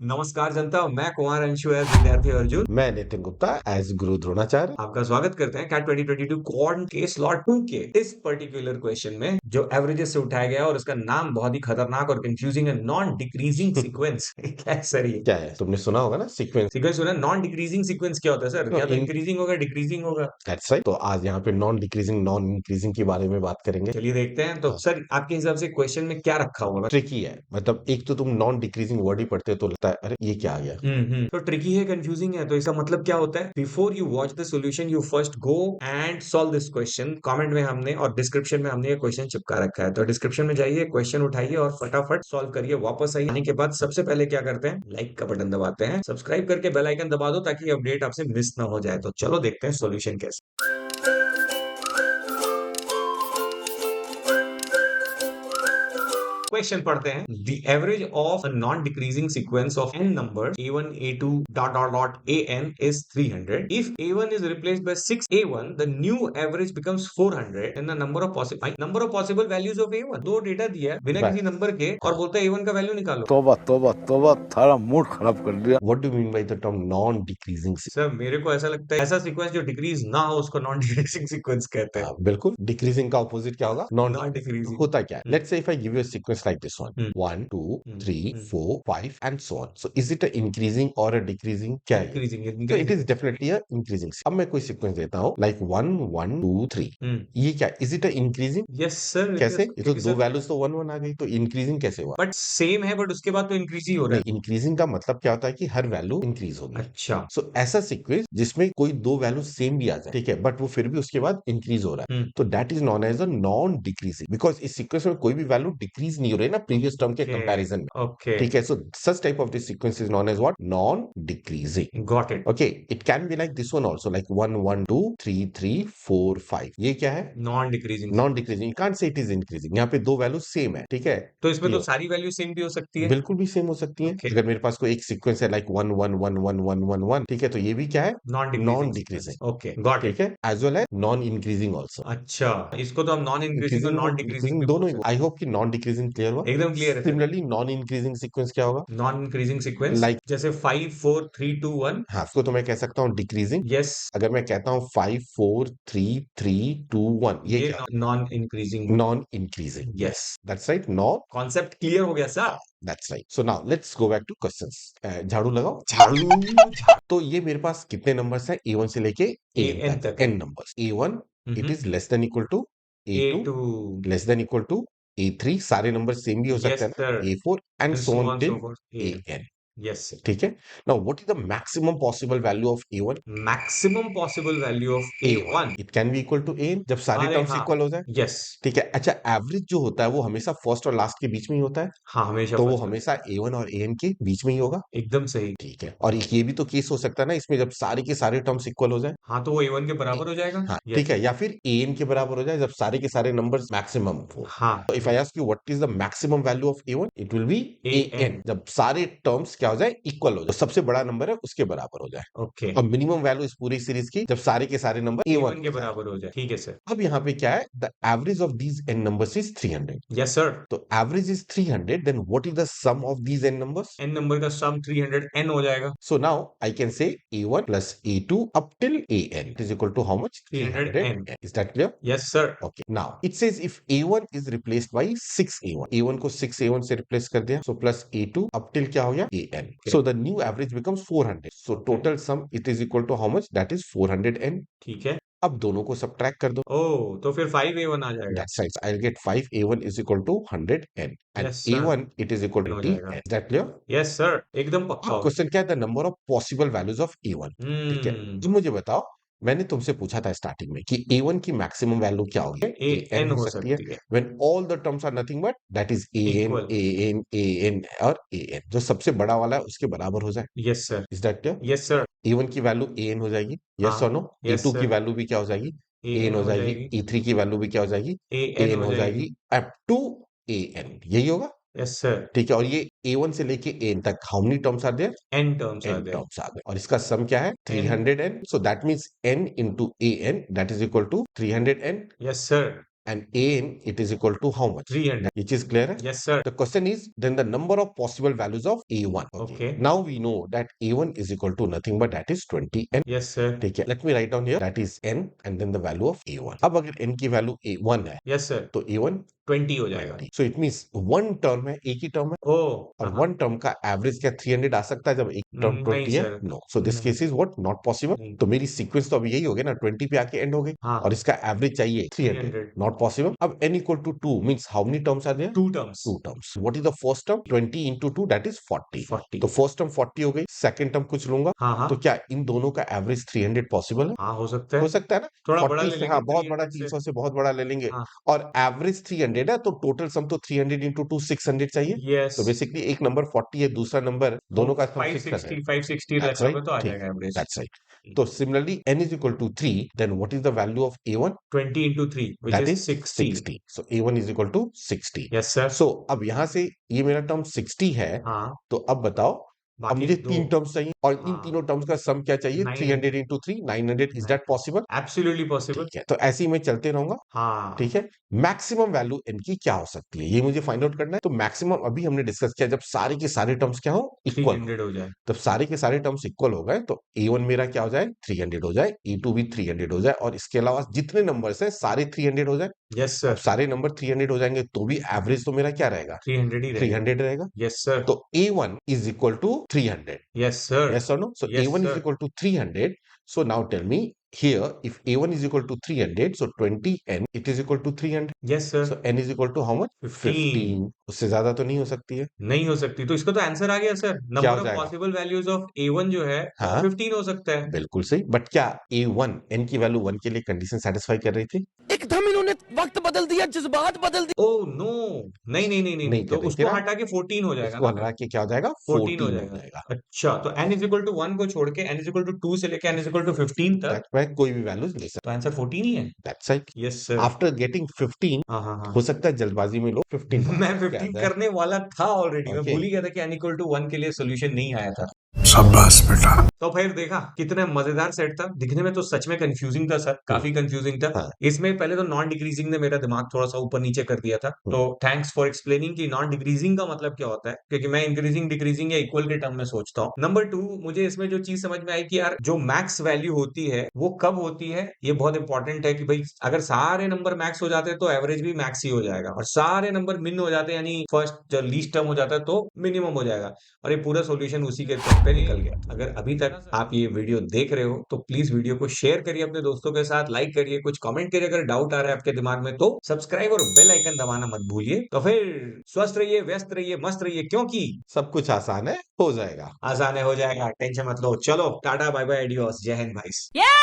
नमस्कार जनता, मैं कुमार अंशु एज विद्यार्थी अर्जुन मैं नितिन गुप्ता एज गुरु द्रोणाचार्य। आपका स्वागत करते हैं कैट 2022 कॉर्न के स्लॉट 2 के इस पर्टिकुलर क्वेश्चन में जो एवरेजेस से उठाया गया और उसका नाम बहुत ही खतरनाक और कंफ्यूजिंग है, नॉन डिक्रीजिंग सीक्वेंस। क्या है सर ये? क्या है, तुमने सुना होगा ना सीक्वेंस। सीक्वेंस सुना? नॉन डिक्रीजिंग सीक्वेंस क्या होता है सर? नो क्या तो इन इंक्रीजिंग होगा, डिक्रीजिंग होगा? That's right. तो आज यहाँ पे नॉन डिक्रीजिंग नॉन इंक्रीजिंग के बारे में बात करेंगे। चलिए देखते हैं। तो हाँ, सर आपके हिसाब से क्वेश्चन में क्या रखा होगा? ट्रिकी है। मतलब एक तो तुम नॉन डिक्रीजिंग वर्ड ही पढ़ते हो तो लगता है अरे ये क्या आ गया। तो ट्रिकी है, कंफ्यूजिंग है। तो इसका मतलब क्या होता है? Before you watch the solution you first go and solve this question. Comment में हमने और डिस्क्रिप्शन में हमने ये क्वेश्चन चिपका रखा है, तो डिस्क्रिप्शन में जाइए, क्वेश्चन उठाइए और फटाफट सॉल्व करिए। वापस आइए, आने के बाद सबसे पहले क्या करते हैं? लाइक का बटन दबाते हैं, सब्सक्राइब करके बेल आइकन दबा दो ताकि अपडेट आपसे मिस ना हो जाए। तो चलो देखते हैं सॉल्यूशन कैसे। क्वेश्चन पढ़ते हैं। The average of non decreasing sequence of n number a1 a2 dot dot dot an is 300. If a1 is replaced by 6a1, the new average becomes 400 and the number of possible values of a1। दो data दिया है बिना किसी number के और बोलता है a1 का वैल्यू निकालो। तोबा तोबा तोबा, थारा मूड खराब कर दिया। What do mean by the term non decreasing. Sir मेरे को ऐसा लगता है ऐसा सीक्वेंस जो डिक्रीज ना हो उसको नॉन डिक्रीजिंग सीक्वेंस कहते हैं। बिल्कुल, डिक्रीजिंग का ऑपोजिट क्या होगा? नॉन। नॉन डिक्रीजिंग होता क्या है? Let's say if I give you a sequence like this one, 1 2 3 hmm 4 5 and so on. So is it a increasing और अ डिक्रीजिंग? क्या है? इंक्रीजिंग तो it is increasing. Definitely a increasing. अब मैं कोई सीक्वेंस देता हूँ लाइक 1 1 2 3। ये क्या? Is it a increasing? Yes sir, कैसे? ये तो क्योंकि दो सर वैल्यूज तो 1 1 आ गई, तो इंक्रीजिंग कैसे हुआ? बट सेम है, बट उसके बाद तो इंक्रीज ही हो रहा नहीं, इंक्रीजिंग का मतलब क्या होता है कि हर वैल्यू इंक्रीज होगी। है। अच्छा। सो ऐसा सीक्वेंस जिसमें कोई दो वैल्यू सेम भी आ जाए, ठीक है, बट वो फिर भी उसके बाद इंक्रीज हो रहा है, तो that is non as a non decreasing, because इस सीक्वेंस में कोई भी वैल्यू डिक्रीज नहीं हो रही है ना प्रीवियस टर्म के ओके कंपैरिजन में। ओके, ठीक है, so such type of this sequence is non as what? Non decreasing. Got it. Okay, it can be like this one also, like 1 1 2 3 3 4 5। ये क्या है? Non decreasing non sequence. Decreasing. You can't say it is increasing. यहाँ पे दो value same है, ठीक है, तो इसमें तो क्लियर। सारी वैल्यू सेम भी हो सकती है। बिल्कुल भी सेम हो सकती है। ओके, अगर मेरे पास कोई एक सीक्वेंस है लाइक 1 1 1 1 1 1 1, ठीक है, तो ये भी क्या है? Non non decreasing sequence. Decreasing. Okay, got it. ठीक है, as well as non increasing also. अच्छा, इसको तो हम नॉन इंक्रीजिंग और इंक्रीजिंग नॉन और डिक्रीजिंग डिक्रीजिंग भी बोल दोनों ही। सकते आई होप कि नॉन डिक्रीजिंग क्लियर हुआ। हैं। एकदम क्लियर है sir. Similarly non increasing sequence क्या होगा? नॉन इंक्रीजिंग सीक्वेंस लाइक, जैसे 5 4 3 2 1। हाँ, उसको तो मैं कह सकता हूँ डिक्रीजिंग। यस, अगर मैं कहता हूँ 5 4 3 3 2 1, ये ये क्या? Non increasing. Non increasing. Yes, yes, that's right. Non. Concept clear हो गया sir. That's right. So now let's go back two questions. झाड़ू लगाओ। झाड़ू। तो ये मेरे पास कितने नंबर्स हैं? A1 से लेके ए AN एन तक, तक है। n numbers. A1 it is less than equal to A A2, two. Less than equal to A3। सारे नंबर सेम भी हो सकते यस हैं सर, ना, A4 and and so so on on so till forth। N. AN। Yes sir. ठीक है। Now what is the maximum possible value of A1? Maximum possible value of A A1 one. It can be equal to AN जब सारे अरे terms हाँ। Equal हो जाए। Yes. ठीक है। अच्छा, एवरेज जो होता है वो हमेशा फर्स्ट और लास्ट के बीच में ही होता है, हाँ, हमेशा तो वो फर्स्ट। हमेशा A1 और AN के बीच में ही होगा। एकदम सही। ठीक है, और ये भी तो केस हो सकता है ना इसमें, जब सारे के सारे टर्म्स इक्वल हो जाए। हाँ, तो वो ए वन के ए- बराबर हो जाएगा। हाँ, यस। ठीक है, या फिर एन के बराबर हो जाए जब सारे के सारे नंबर्स मैक्सिमम हो। हाँ, तो if I ask you what is the maximum value of A1, it will be A N. AN जब सारे टर्म्स क्या हो जाए? इक्वल हो जाए, सबसे बड़ा नंबर है उसके बराबर हो जाए। ओके, और मिनिमम वैल्यू इस पूरी सीरीज की जब सारे के सारे नंबर ए A1 वन हो के जाए। बराबर हो जाए। ठीक है सर। अब यहाँ पे क्या है? The average of these n numbers is 300। Yes sir. तो average is 300, then what is the sum of these n numbers? N number का सम 300 एन हो जाएगा। So now I can say A1 plus A2 up till AN is equal to how much? 300 N. 300n. Is that clear? Yes sir. Okay. Now it says if A1 is replaced by 6A1, A1 को 6A1 से replace कर दिया, so plus A2 up till क्या हो गया? AN. Okay. So the new average becomes 400. So total sum it is equal to how much? That is 400n. ठीक है। अब दोनों को subtract कर दो. ओ, तो फिर 5 ए वन आ जाएगा। That's right. I'll get 5A1 is equal to 100n and yes sir, A1 it is equal to हो 80n. जाएगा। Is that clear? Yes sir, एकदम पक्का अब हो क्वेश्चन क्या है? The number of possible values of A1। ठीक है, गया। तो मुझे बताओ, मैंने तुमसे पूछा था स्टार्टिंग में कि A1 की मैक्सिमम वैल्यू क्या होगी? ए AN एन हो हो सकती है सकती है। When all the terms are nothing but that is AN इक्वल। AN AN और AN, जो सबसे बड़ा वाला है उसके बराबर हो जाए। Yes sir. Is that clear? Yes sir. A1 की वैल्यू AN हो जाएगी, यस हाँ। और नो? यस A2 की सर। वैल्यू भी क्या हो जाएगी? ए AN एन हो हो जाएगी। जाएगी। E3 की वैल्यू भी क्या हो जाएगी? ए एन AN हो हो जाएगी। जाएगी अप टू AN। यही होगा। Yes sir. ठीक है, और ये A1 से लेके AN तक how many terms are there? N terms are n there. Terms आ गए, और इसका सम क्या है? N. 300n। So that means n into AN that is equal to 300n। Yes sir. and an it is equal to how much? 300. Which is clear? Yes, sir. The question is then the number of possible values of a1. Okay. Now we know that a1 is equal to nothing but that is 20n. Yes, sir. ठीक है, let me write down here that is n and then the value of a1. अब अगर n की value a1 है Yes, sir. तो a1 20 हो जाएगा। 20. So it means one term है, एक ही term है, ओह, और हाँ, one term का एवरेज क्या 300 आ सकता है जब एक टर्म नहीं 20 है? Sir, no. सो दिस नहीं, case is what? Not possible. नहीं, तो मेरी सीक्वेंस तो अभी यही हो गया ना, 20 पे आके एंड हो गई, हाँ, और इसका एवरेज चाहिए 300. 300, नॉट पॉसिबल. अब n equal to 2 means how many terms are there? 2 terms, 2 terms. What is the first term? 20 into 2 that is 40. 40, तो फर्स्ट टर्म 40 हो गई, सेकंड टर्म कुछ लूंगा, हाँ, हाँ, तो क्या इन दोनों का एवरेज 300 पॉसिबल है? हाँ, हो सकता हो है, सकता है ना. थोड़ा बड़ा 40 ले से, लेंगे हाँ, बहुत बड़ा 300 से, 300 से बहुत बड़ा ले लेंगे, हाँ, और एवरेज 300 है, तो टोटल सम तो 300 into 2 600 चाहिए. यस, तो बेसिकली एक नंबर 40 है, दूसरा नंबर, वो दोनों का सम 600. 560 That's रखोगे right. तो आ ठीक, जाएगा एवरेज। that's right. तो similarly n is equal to 3, then what is the value of a1? 20 into 3 which That is is 60. 60. So a1 is equal to 60. Yes sir, So अब यहां से ये मेरा टर्म 60 है, हाँ, तो अब बताओ, अब बाकी मुझे दो, 3 टर्म्स चाहिए, और इन हाँ, तीनों टर्म्स का सम क्या चाहिए? 300 900, into 3 900. Is that possible? Absolutely possible, ठीक है, तो ऐसे ही मैं चलते रहूंगा. हाँ, ठीक है. मैक्सिमम वैल्यू n की क्या हो सकती है, ये मुझे फाइंड आउट करना है. तो मैक्सिमम अभी हमने डिस्कस किया, जब सारे के सारे टर्म्स क्या हो? इक्वल. 300 हो जाए, तब सारे के सारे टर्म्स इक्वल हो गए, तो a1 मेरा क्या हो जाए? 300 हो जाए, a2 भी 300 हो जाए, और इसके अलावा जितने नंबर्स हैं सारे 300 हो जाए. यस अब सर, सारे नंबर 300 हो जाएंगे तो भी एवरेज तो मेरा क्या रहेगा? 300 ही रहेगा, 300 रहेगा. यस सर, तो a1 is equal to 300. Yes sir, Yes or no? So yes a1 is sir, equal to 300. So now tell me here, if a1 is equal to 300, so 20n it is equal to 300. Yes sir, So n is equal to how much? 15 15. उससे ज्यादा तो नहीं हो सकती है. नहीं हो सकती, तो इसका तो आंसर आ गया सर, क्या नंबर हो ऑफ जाएगा? पॉसिबल वैल्यूज ऑफ A1 जो है हाँ, 15 हो सकता है। बिल्कुल सही. बट क्या a1 n की वैल्यू 1 के लिए कंडीशन सेटिस्फाई कर रही थी? एकदम इन्होंने वक्त बदल दिया, जज्बात बदल दिए। ओह नो, नहीं नहीं नहीं नहीं नहीं तो कर रही थी उसको ना. हटा के 14 हो जाएगा उसको ना, हटा के क्या हो जाएगा? 14 हो 14 हो जाएगा। जाएगा. अच्छा, तो n इज इक्वल टू 1 को छोड़ के n इज इक्वल टू 2 से लेके n इज इक्वल टू 15 तक, दैट में कोई भी वैल्यूज ले सकते. तो आंसर 14 ही है। That's right. Yes sir, after getting 15, हाँ हाँ हाँ, हो सकता है जल्दबाजी में लोग 15 मैं क्या 15 है. करने वाला था ऑलरेडी, मैं ओके. भूल ही गया था कि n इक्वल टू 1 के लिए सोल्यूशन नहीं आया था। शाबाश बेटा। तो फिर देखा कितना मजेदार सेट था, दिखने में तो सच में कंफ्यूजिंग था सर, काफी कंफ्यूजिंग था। हाँ. इसमें पहले तो नॉन डिक्रीजिंग ने मेरा दिमाग थोड़ा सा ऊपर नीचे कर दिया था, तो थैंक्स फॉर एक्सप्लेनिंग कि नॉन डिक्रीजिंग का मतलब क्या होता है, क्योंकि मैं इंक्रीजिंग डिक्रीजिंग या इक्वल के टर्म में सोचता हूँ। नंबर 2, मुझे इसमें जो चीज समझ में आई कि यार जो मैक्स वैल्यू होती है वो कब होती है, ये बहुत इंपॉर्टेंट है कि भाई अगर सारे नंबर मैक्स हो जाते हैं तो एवरेज भी मैक्स ही हो जाएगा, और सारे नंबर मिन हो जाते हैं यानी फर्स्ट जो लीस्ट टर्म हो जाता है तो मिनिमम हो जाएगा, और ये पूरा सोल्यूशन उसी के टर्म पे निकल गया। अगर अभी तक आप ये वीडियो देख रहे हो तो प्लीज वीडियो को शेयर करिए अपने दोस्तों के साथ, लाइक करिए, कुछ कमेंट करिए, अगर डाउट आ रहा है आपके दिमाग में तो सब्सक्राइब और बेल आइकन दबाना मत भूलिए। तो फिर स्वस्थ रहिए, व्यस्त रहिए, मस्त रहिए, क्योंकि सब कुछ आसान है, हो जाएगा. आसान है, हो जाएगा, टेंशन मत लो। चलो टाटा बाय बाय एडियोस, जय हिंद भाई। Yeah,